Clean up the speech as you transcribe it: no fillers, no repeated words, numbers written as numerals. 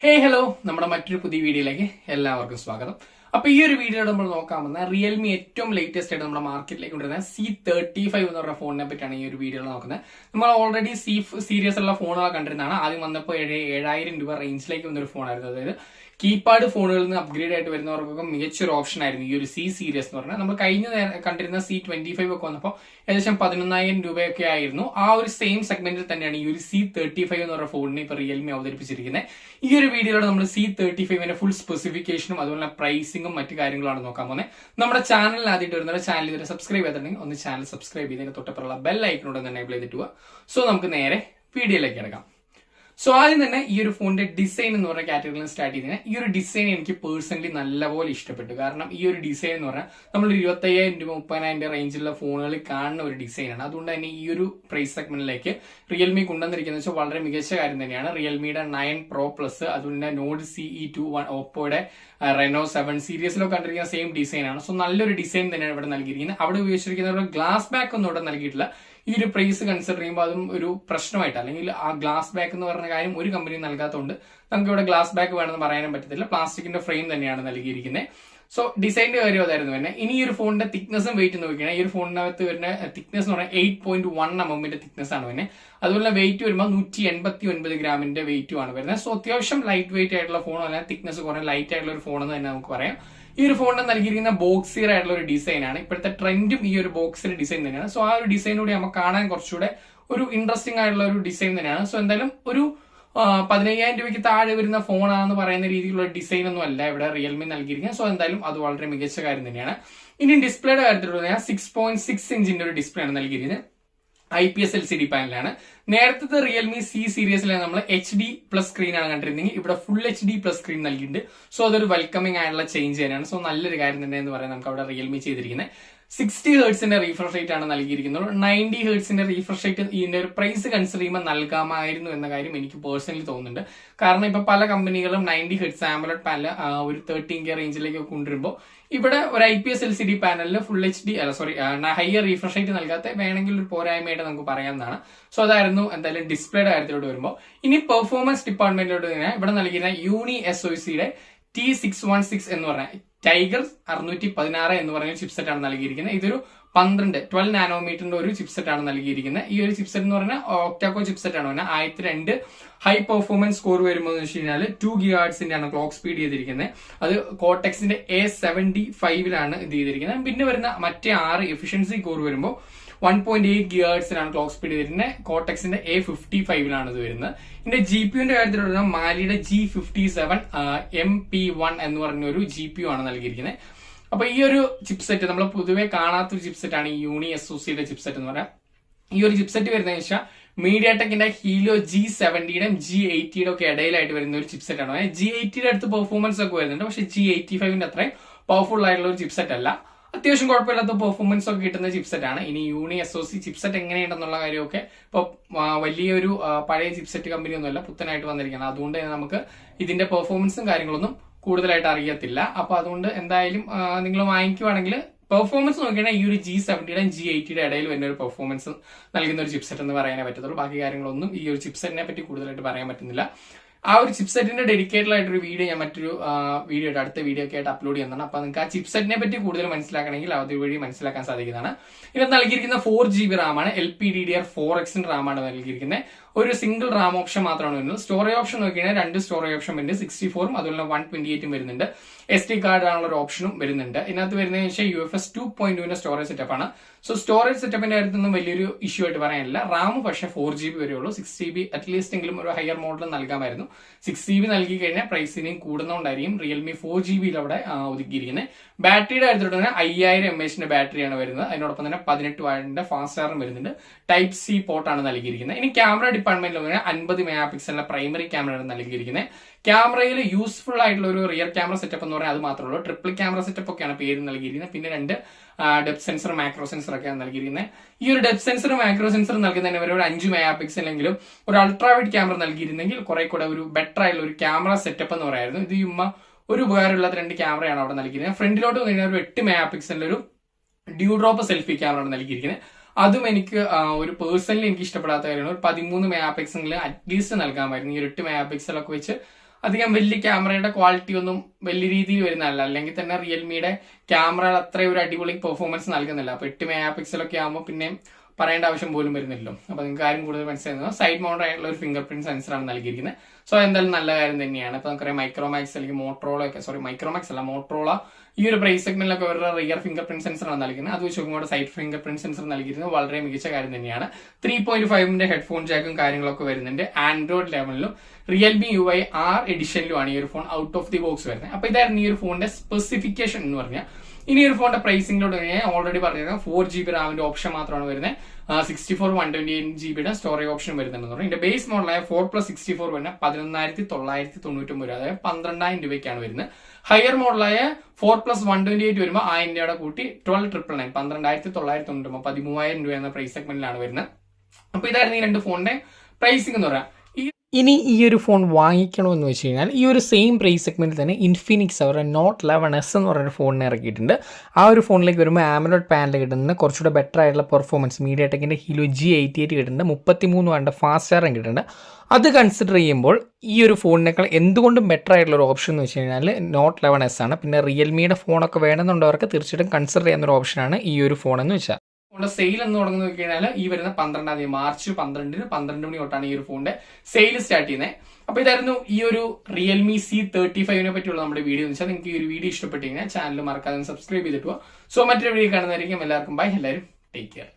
Hello നമ്മുടെ മറ്റൊരു പുതിയ വീഡിയോയിലേക്ക് എല്ലാവർക്കും സ്വാഗതം. അപ്പൊ ഈ ഒരു വീഡിയോയിൽ നമ്മൾ നോക്കാൻ വന്ന റിയൽമി ഏറ്റവും ലേറ്റസ്റ്റ് ആയിട്ട് നമ്മുടെ മാർക്കറ്റിലേക്ക് കൊണ്ടുവരുന്ന C35 എന്ന് പറഞ്ഞ ഫോണിനെ പറ്റിയാണ് ഈ ഒരു വീഡിയോയിൽ നോക്കുന്നത്. നമ്മൾ ഓൾറെഡി സീരീസ് ഉള്ള ഫോണുകൾ കണ്ടിരുന്നതാണ്. ആദ്യം വന്നപ്പോൾ 7,000 രൂപ റേഞ്ചിലേക്ക് വന്നൊരു ഫോണായിരുന്നു. അതായത് കീപാഡ് ഫോണുകളിൽ നിന്ന് അപ്ഗ്രേഡ് ആയിട്ട് വരുന്നവർക്കൊക്കെ മികച്ചൊരു ഓപ്ഷൻ ആയിരുന്നു ഈ ഒരു സീരീസ് എന്ന് പറഞ്ഞാൽ. നമ്മൾ കഴിഞ്ഞ കണ്ടിരുന്ന C25 ഒക്കെ വന്നപ്പോൾ ഏകദേശം 11,000 രൂപയൊക്കെ ആയിരുന്നു. ആ ഒരു സെയിം സെഗ്മെന്റിൽ തന്നെയാണ് ഈ ഒരു C35 എന്ന് പറഞ്ഞ ഫോണിനെ ഇപ്പൊ റിയൽമി അവതരിപ്പിച്ചിരിക്കുന്നത്. ഈ ഒരു വീഡിയോയിലൂടെ നമ്മൾ C35ന്റെ ഫുൾ സ്പെസിഫിക്കേഷനും അതുപോലെ പ്രൈസിംഗും മറ്റു കാര്യങ്ങളാണ് നോക്കാൻ പോകുന്നത്. നമ്മുടെ ചാനലിൽ ആദ്യമായിട്ട് വരുന്ന ചാനൽ ഇതുവരെ സബ്സ്ക്രൈബ് ചെയ്തിട്ടുണ്ടെങ്കിൽ ഒന്ന് ചാനൽ സബ്സ്ക്രൈബ് ചെയ്തതിന് തൊട്ടപ്പുറമുള്ള ബെൽ ഐക്കണോട് തന്നെ എനേബിൾ ചെയ്തിട്ട് പോവുക. സോ നമുക്ക് നേരെ വീഡിയോയിലേക്ക് കിടക്കാം. സോ ആദ്യം തന്നെ ഈ ഒരു ഫോണിന്റെ ഡിസൈൻ എന്ന് പറഞ്ഞ കാറ്റഗറിയിൽ സ്റ്റാർട്ട് ചെയ്തതിന് ഈ ഒരു ഡിസൈൻ എനിക്ക് പേഴ്സണലി നല്ലപോലെ ഇഷ്ടപ്പെട്ടു. കാരണം ഈ ഒരു ഡിസൈൻ എന്ന് പറഞ്ഞാൽ നമ്മൾ 25,000 രൂപ 30,000 റേഞ്ചിലുള്ള ഫോണുകളിൽ കാണുന്ന ഒരു ഡിസൈനാണ്. അതുകൊണ്ട് തന്നെ ഈ ഒരു പ്രൈസ് സെഗ്മെന്റിലേക്ക് റിയൽമി കൊണ്ടുവന്നിരിക്കുന്നത് വെച്ചാൽ വളരെ മികച്ച കാര്യം തന്നെയാണ്. റിയൽമിയുടെ 9 Pro പ്ലസ്, അതുപോലെ നോട്ട് CE2, ഓപ്പോയുടെ Reno 7 സീരീസിലൊക്കെ കണ്ടിരിക്കുന്ന സെയിം ഡിസൈൻ ആണ്. സോ നല്ലൊരു ഡിസൈൻ തന്നെയാണ് ഇവിടെ നൽകിയിരിക്കുന്നത്. അവിടെ ഉപയോഗിച്ചിരിക്കുന്ന ഒരു ഗ്ലാസ് ബാക്ക് ഒന്നും ഇവിടെ നൽകിയിട്ടില്ല. ഈ ഒരു പ്രൈസ് കൺസിഡർ ചെയ്യുമ്പോൾ അതും ഒരു പ്രശ്നമായിട്ട്, അല്ലെങ്കിൽ ആ ഗ്ലാസ് ബാക്ക് എന്ന് പറഞ്ഞ കാര്യം ഒരു കമ്പനി നൽകാത്തതുകൊണ്ട് നമുക്ക് ഇവിടെ ഗ്ലാസ് ബാക്ക് വേണമെന്ന് പറയാനും പറ്റത്തില്ല. പ്ലാസ്റ്റിക്കിന്റെ ഫ്രെയിം തന്നെയാണ് നൽകിയിരിക്കുന്നത്. സോ ഡിസൈനിന്റെ കാര്യം അതായിരുന്നു തന്നെ. ഇനി ഈ ഒരു ഫോണിന്റെ തിക്നെസ്സും വെയിറ്റ് നോക്കിയാണ്. ഈ ഒരു ഫോണിനകത്ത് വരുന്ന തിക്നെസ് എന്ന് പറഞ്ഞാൽ 8.1 mm തിക്നെസ് ആണ് വരുന്നത്. അതുപോലെ വെയിറ്റ് വരുമ്പോൾ 189 ഗ്രാമിന്റെ വെയിറ്റും ആണ് വരുന്നത്. സോ അത്യാവശ്യം ലൈറ്റ് വെയിറ്റ് ആയിട്ടുള്ള ഫോണോ അല്ലെങ്കിൽ തിക്നെസ് കുറേ ലൈറ്റ് ആയിട്ടുള്ള ഒരു ഫോണെന്ന് തന്നെ നമുക്ക് പറയാം. ഈ ഒരു ഫോണിന് നൽകിയിരിക്കുന്ന ബോക്സിയർ ആയിട്ടുള്ള ഒരു ഡിസൈൻ ആണ്. ഇപ്പോഴത്തെ ട്രെൻഡും ഈ ഒരു ബോക്സിയർ ഡിസൈൻ തന്നെയാണ്. സോ ആ ഒരു ഡിസൈനൂടെ നമുക്ക് കാണാൻ കുറച്ചുകൂടെ ഒരു ഇൻട്രസ്റ്റിംഗ് ആയിട്ടുള്ള ഒരു ഡിസൈൻ തന്നെയാണ്. സോ എന്തായാലും ഒരു 15,000 രൂപയ്ക്ക് താഴെ വരുന്ന ഫോണാണെന്ന് പറയുന്ന രീതിയിലുള്ള ഡിസൈൻ ഒന്നും അല്ല ഇവിടെ റിയൽമി നൽകിയിരിക്കുന്നത്. സോ എന്തായാലും അത് വളരെ മികച്ച കാര്യം തന്നെയാണ്. ഇനി ഡിസ്പ്ലേയുടെ കാര്യത്തിലുള്ള 6.6 ഇഞ്ചിന്റെ ഒരു ഡിസ്പ്ലേ ആണ് നൽകിയിരിക്കുന്നത്. IPS LCD പാനലാണ്. നേരത്തെ റിയൽമി സീരീസിൽ നമ്മൾ HD+ സ്ക്രീൻ ആണ് കണ്ടിരുന്നെങ്കിൽ ഇവിടെ ഫുൾ HD+ സ്ക്രീൻ നൽകിയിട്ടുണ്ട്. സോ അതൊരു വെൽക്കമിംഗ് ആയിട്ടുള്ള ചേഞ്ച് തന്നെയാണ്. സോ നല്ലൊരു കാര്യം തന്നെ എന്ന് പറയാൻ നമുക്ക് അവിടെ റിയൽമി ചെയ്തിരിക്കുന്നത്. 60 ഹെർട്സിന്റെ റീഫ്രഷ് റേറ്റ് ആണ് നൽകിയിരിക്കുന്നത്. 90 ഹെർട്സിന്റെ റീഫ്രഷ് റേറ്റ് ഇതിന്റെ ഒരു പ്രൈസ് കൺസിഡർ ചെയ്യുമ്പോൾ നൽകാമായിരുന്നു എന്ന കാര്യം എനിക്ക് പേഴ്സണലി തോന്നുന്നുണ്ട്. കാരണം ഇപ്പൊ പല കമ്പനികളും 90 ഹെർട്സ് ആമോലെഡ് പാനൽ ഒരു 13K റേഞ്ചിലേക്ക് കൊണ്ടുവരുമ്പോൾ ഇവിടെ ഒരു IPS LCD പാനലിൽ full HD higher refresh rate നൽകാത്ത വേണമെങ്കിൽ ഒരു പോരായ്മയായിട്ട് നമുക്ക് പറയാവുന്നതാണ്. സോ അതായിരുന്നു എന്തായാലും ഡിസ്പ്ലേയുടെ കാര്യത്തിലോട്ട് വരുമ്പോൾ. ഇനി പെർഫോമൻസ് ഡിപ്പാർട്ട്മെന്റിലോട്ട് ഇവിടെ നൽകിയിരുന്ന യൂണി SoCയുടെ T616 എന്ന് പറഞ്ഞ ടൈഗർ 616 എന്ന് പറഞ്ഞ ചിപ്സെറ്റ് ആണ് നൽകിയിരിക്കുന്നത്. ഇതൊരു 12 നാനോമീറ്ററിന്റെ ഒരു ചിപ്സെറ്റ് ആണ് നൽകിയിരിക്കുന്നത്. ഈ ഒരു ചിപ്സെറ്റ് എന്ന് പറഞ്ഞാൽ ഒക്ടാകോ ചിപ്സെറ്റ് ആണ്. 1002 ഹൈ പെർഫോമൻസ് സ്കോർ വരുമ്പോൾ എന്ന് വെച്ച് കഴിഞ്ഞാൽ 2 GHz ആണ് ക്ലോക്ക് സ്പീഡ് ചെയ്തിരിക്കുന്നത്. അത് കോർട്ടെക്സിന്റെ A75 ഇത് ചെയ്തിരിക്കുന്നത്. പിന്നെ വരുന്ന മറ്റേ 6 എഫിഷ്യൻസി കോർ വരുമ്പോൾ 1.8 GHz ക്ലോക്ക് സ്പീഡ് ചെയ്തിരിക്കുന്നത്. കോർട്ടെക്സിന്റെ A55 ഇത് വരുന്നത്. ഇതിന്റെ GPUന്റെ കാര്യത്തിലുള്ള മാലിയുടെ G57 MP1 എന്ന് പറഞ്ഞ ഒരു GPU ആണ് നൽകിയിരിക്കുന്നത്. അപ്പൊ ഈ ഒരു ചിപ്സെറ്റ് നമ്മൾ പൊതുവെ കാണാത്തൊരു ചിപ്സെറ്റ് ആണ് ഈ യൂണി SoCയുടെ ചിപ്സെറ്റ് എന്ന് പറയാം. ഈ ഒരു ചിപ്സെറ്റ് വരുന്നതെന്ന് വെച്ചാൽ മീഡിയാടെക്കിന്റെ ഹീലിയോ G70യുടെയും G80യുടെ ഒക്കെ ഇടയിലായിട്ട് വരുന്ന ഒരു ചിപ്സെറ്റ് ആണ്. G80യുടെ അടുത്ത് പെർഫോമൻസ് ഒക്കെ വരുന്നുണ്ട്. പക്ഷെ G85ന്റെ അത്രയും പവർഫുൾ ആയിട്ടുള്ള ഒരു ചിപ്സെറ്റ് അല്ല. അത്യാവശ്യം കുഴപ്പമില്ലാത്ത പെർഫോമൻസ് ഒക്കെ കിട്ടുന്ന ചിപ്സെറ്റ് ആണ്. ഇനി യൂണി SoC ചിപ്സെറ്റ് എങ്ങനെയുണ്ടെന്നുള്ള കാര്യമൊക്കെ ഇപ്പൊ വലിയൊരു പഴയ ചിപ്സെറ്റ് കമ്പനി ഒന്നുമല്ല, പുത്തനായിട്ട് വന്നിരിക്കുകയാണ്. അതുകൊണ്ട് തന്നെ നമുക്ക് ഇതിന്റെ പെർഫോമൻസും കാര്യങ്ങളൊന്നും കൂടുതലായിട്ട് അറിയത്തില്ല. അപ്പൊ അതുകൊണ്ട് എന്തായാലും നിങ്ങൾ വാങ്ങിക്കുവാണെങ്കിൽ പെർഫോമൻസ് നോക്കിയാൽ ഈ ഒരു G70യുടെയും G80യുടെ ഇടയിൽ വരുന്ന ഒരു പെർഫോമൻസ് നൽകുന്ന ഒരു ചിപ്സെറ്റ് എന്ന് പറയാനേ പറ്റത്തുള്ളൂ. ബാക്കി കാര്യങ്ങളൊന്നും ഈ ഒരു ചിപ്സെറ്റിനെ പറ്റി കൂടുതലായിട്ട് പറയാൻ പറ്റുന്നില്ല. ആ ഒരു ചിപ്സെറ്റിന്റെ ഡെഡിക്കേറ്റഡ് ആയിട്ടൊരു വീഡിയോ ഞാൻ മറ്റൊരു അടുത്ത വീഡിയോ ഒക്കെ ആയിട്ട് അപ്ലോഡ് ചെയ്യുന്നതാണ്. അപ്പൊ നിങ്ങൾക്ക് ആ ചിപ്സെറ്റിനെ പറ്റി കൂടുതൽ മനസ്സിലാക്കണമെങ്കിൽ അതുവഴി മനസ്സിലാക്കാൻ സാധിക്കുന്നതാണ്. ഇതിനകത്ത് നൽകിയിരിക്കുന്ന 4GB റാമാണ്. LPDDR4X റാമാണ് നൽകിയിരിക്കുന്നത്. ഒരു സിംഗിൾ റാം ഓപ്ഷൻ മാത്രമാണ് വരുന്നത്. സ്റ്റോറേജ് ഓപ്ഷൻ നോക്കിയാൽ 2 സ്റ്റോറേജ് ഓപ്ഷൻ വരുന്നുണ്ട്. 64 അതുപോലെ 128 വരുന്നുണ്ട്. SD കാർഡ് ആണുള്ള ഒരു ഓപ്ഷനും വരുന്നുണ്ട്. ഇതിനകത്ത് വരുന്നതെന്ന് വെച്ചാൽ UFS 2.2 സ്റ്റോറേജ് സെറ്റപ്പ് ആണ്. സോ സ്റ്റോറേജ് സെറ്റപ്പിന്റെ കാര്യത്തിലൊന്നും വലിയൊരു ഇഷ്യൂ ആയിട്ട് പറയാനില്ല. റാം പക്ഷേ 4GB വരെയുള്ളൂ. 6GB അറ്റ്ലീസ്റ്റ് എങ്കിലും ഒരു ഹയർ മോഡൽ നൽകാമായിരുന്നു. 6GB നൽകി കഴിഞ്ഞാൽ പ്രൈസ് ഇനിയും കൂടുന്നതുകൊണ്ടായിരിക്കും റിയൽമി 4GB അവിടെ ഒതുക്കിയിരിക്കുന്നത്. ബാറ്ററിയുടെ കാര്യത്തിലോട്ട് തന്നെ 5000 mAh ബാറ്ററിയാണ് വരുന്നത്. അതിനോടൊപ്പം തന്നെ 18 വാട്ടിന്റെ ഫാസ്റ്റ് ചാർജും വരുന്നുണ്ട്. ടൈപ്പ് C പോർട്ടാണ് നൽകിയിരിക്കുന്നത്. ഇനി ക്യാമറ ഡിപ്പാർട്ട്മെന്റിൽ 50 മെഗാപിക്സലിന്റെ പ്രൈമറി ക്യാമറയാണ് നൽകിയിരിക്കുന്നത്. ക്യാമറയിൽ യൂസ്ഫുൾ ആയിട്ടുള്ള ഒരു റിയർ ക്യാമറ സെറ്റപ്പ് എന്ന് പറഞ്ഞാൽ അത് മാത്രമേ ഉള്ളൂ. ട്രിപ്പിൾ ക്യാമറ സെറ്റപ്പ് ഒക്കെയാണ് പേര് നൽകിയിരിക്കുന്നത്. പിന്നെ 2 ഡെപ്ത് സെൻസർ മാക്രോ സെൻസർ ഒക്കെയാണ് നൽകിയിരിക്കുന്നത്. ഈ ഒരു ഡെപ്ത് സെൻസർ മാക്രോ സെൻസർ നൽകുന്നതിന് വരെ ഒരു 5 മെഗാപിക്സലെങ്കിലും ഒരു അൾട്രാവൈഡ് ക്യാമറ നൽകിയിരുന്നെങ്കിൽ കുറെ കൂടെ ഒരു ബെറ്റർ ആയിട്ടുള്ള ഒരു ക്യാമറ സെറ്റപ്പ് എന്ന് പറയായിരുന്നു. ഇത് ഒരു ഉപകാരമില്ലാത്ത 2 ക്യാമറയാണ് അവിടെ നൽകിയിരിക്കുന്നത്. ഫ്രണ്ടിലോട്ട് വന്നു ഒരു 8 മെഗാപിക്സലിന്റെ ഒരു ഡ്യൂ ഡ്രോപ്പ് സെൽഫി ക്യാമറ ആണ് നൽകിയിരിക്കുന്നത്. അതും എനിക്ക് ഒരു പേഴ്സണലി എനിക്ക് ഇഷ്ടപ്പെടാത്ത കാര്യമാണ്. ഒരു 13 മെഗാപിക്സലിൽ അറ്റ്ലീസ്റ്റ് നൽകാമായിരുന്നു. ഈ 8 മെഗാപിക്സലൊക്കെ വെച്ച് അധികം വലിയ ക്യാമറയുടെ ക്വാളിറ്റി ഒന്നും വലിയ രീതിയിൽ വരുന്നതല്ല. അല്ലെങ്കിൽ തന്നെ റിയൽമിയുടെ ക്യാമറ അത്രയും ഒരു അടിപൊളി പെർഫോമൻസ് നൽകുന്നില്ല. അപ്പൊ 8 മെഗാ പിക്സലൊക്കെ ആകുമ്പോൾ പിന്നെ പറയേണ്ട ആവശ്യം പോലും വരുന്നില്ലല്ലോ. അപ്പൊ നിങ്ങൾക്ക് കാര്യം കൂടുതൽ മനസ്സിലാകുന്നത് സൈഡ് മൗണ്ട് ആയിട്ടുള്ള ഒരു ഫിംഗർ പ്രിന്റ് സെൻസറാണ് നൽകിയിരിക്കുന്നത്. സോ എന്തായാലും നല്ല കാര്യം തന്നെയാണ്. ഇപ്പൊ നമുക്കറിയാം മൈക്രോമാക്സ് അല്ലെങ്കിൽ മൈക്രോമാക്സ് അല്ല മോട്ടറോള ഈ ഒരു പ്രൈസ് സെഗ്മെന്റിലൊക്കെ അവരുടെ റിയർ ഫിംഗർ പ്രിന്റ് സെൻസറാണ് നൽകുന്നത്. അത് വെച്ച് നോക്കുമ്പോൾ സൈഡ് ഫിംഗർ പ്രിന്റ് സെൻസർ നൽകിയിരുന്നത് വളരെ മികച്ച കാര്യം തന്നെയാണ്. 3.5 ഹെഡ്ഫോൺ ജാക്കും കാര്യങ്ങളൊക്കെ വരുന്നുണ്ട്. ആൻഡ്രോയിഡ് ലെവലിലും റിയൽമി UI R എഡിഷനിലുമാണ് ഈ ഒരു phone out of the box വരുന്നത്. അപ്പൊ ഇതായിരുന്നു ഈ ഒരു ഫോണിന്റെ സ്പെസിഫിക്കേഷൻ എന്ന് പറഞ്ഞാൽ. ഇനി ഒരു ഫോണിന്റെ പ്രൈസിംഗിലോട്ട് ഓൾറെഡി പറഞ്ഞിരുന്നത് 4GB റാമിന്റെ ഓപ്ഷൻ മാത്രമാണ് വരുന്നത്. 64 128GB സ്റ്റോറേജ് ഓപ്ഷൻ വരുന്നുണ്ടെന്ന് പറഞ്ഞു. ഇതിന്റെ ബേസ് മോഡലായ 4+64 വരുന്നത് 11,999 രൂപ, അതായത് 12,000 രൂപയ്ക്കാണ് വരുന്നത്. ഹയർ മോഡലായ 4+128 വരുമ്പോൾ 1000 രൂപയുടെ കൂട്ടി 12,999 12,999 13,000 രൂപ എന്ന പ്രൈസ് സെഗ്മെന്റിലാണ് വരുന്നത്. അപ്പൊ ഇതായിരുന്നു ഈ രണ്ട് ഫോണിന്റെ പ്രൈസിംഗ് എന്ന് പറയാം. ഇനി ഈ ഒരു ഫോൺ വാങ്ങിക്കണമെന്ന് വെച്ച് കഴിഞ്ഞാൽ ഈ ഒരു സെയിം പ്രൈസ് സെഗ്മെന്റിൽ തന്നെ ഇൻഫിനിക്സ് അവരുടെ നോട്ട് 11S എന്ന് പറയുന്ന ഫോണിനെ ഇറക്കിയിട്ടുണ്ട്. ആ ഒരു ഫോണിലേക്ക് വരുമ്പോൾ ആമലോഡ് പാനൽ കിട്ടുന്നുണ്ട്, കുറച്ചുകൂടെ ബെറ്റർ ആയിട്ടുള്ള പെർഫോമൻസ്, മീഡിയ ടെക്കിന്റെ Helio G88 കിട്ടുന്നുണ്ട്, 33 വാട്ടിന്റെ ഫാസ്റ്റ് ചാർജിങ് കിട്ടുന്നുണ്ട്. അത് കൺസിഡർ ചെയ്യുമ്പോൾ ഈ ഒരു ഫോണിനേക്കാൾ എന്തുകൊണ്ടും ബെറ്റർ ആയിട്ടുള്ള ഒരു ഓപ്ഷൻ എന്ന് വെച്ച് കഴിഞ്ഞാൽ നോട്ട് 11S ആണ്. പിന്നെ റിയൽമിയുടെ ഫോണൊക്കെ വേണമെന്നുള്ളവർക്ക് തീർച്ചയായിട്ടും കൺസിഡർ ചെയ്യുന്ന ഒരു ഓപ്ഷനാണ് ഈ ഒരു ഫോൺ എന്ന് വെച്ചാൽ. ഫോണിന്റെ സെയിൽ എന്ന് തുടങ്ങുന്ന നോക്കി കഴിഞ്ഞാൽ ഈ വരുന്ന 12-ാം തീയതി മാർച്ച് 12-ന് 12 മണി തൊട്ടാണ് ഈ ഒരു ഫോണിന്റെ സെയിൽ സ്റ്റാർട്ട് ചെയ്യുന്നത്. അപ്പൊ ഇതായിരുന്നു ഈ ഒരു Realme C35 പറ്റിയുള്ള നമ്മുടെ വീഡിയോ എന്ന് വെച്ചാൽ. നിങ്ങൾക്ക് ഈ ഒരു വീഡിയോ ഇഷ്ടപ്പെട്ട് കഴിഞ്ഞാൽ ചാനൽ മറക്കാതെ സബ്സ്ക്രൈബ് ചെയ്തിട്ട് പോകാം. സോ മറ്റൊരു വീഡിയോ കാണുന്നതായിരിക്കും. എല്ലാവർക്കും ബൈ, എല്ലാവരും ടേക്ക് കെയർ.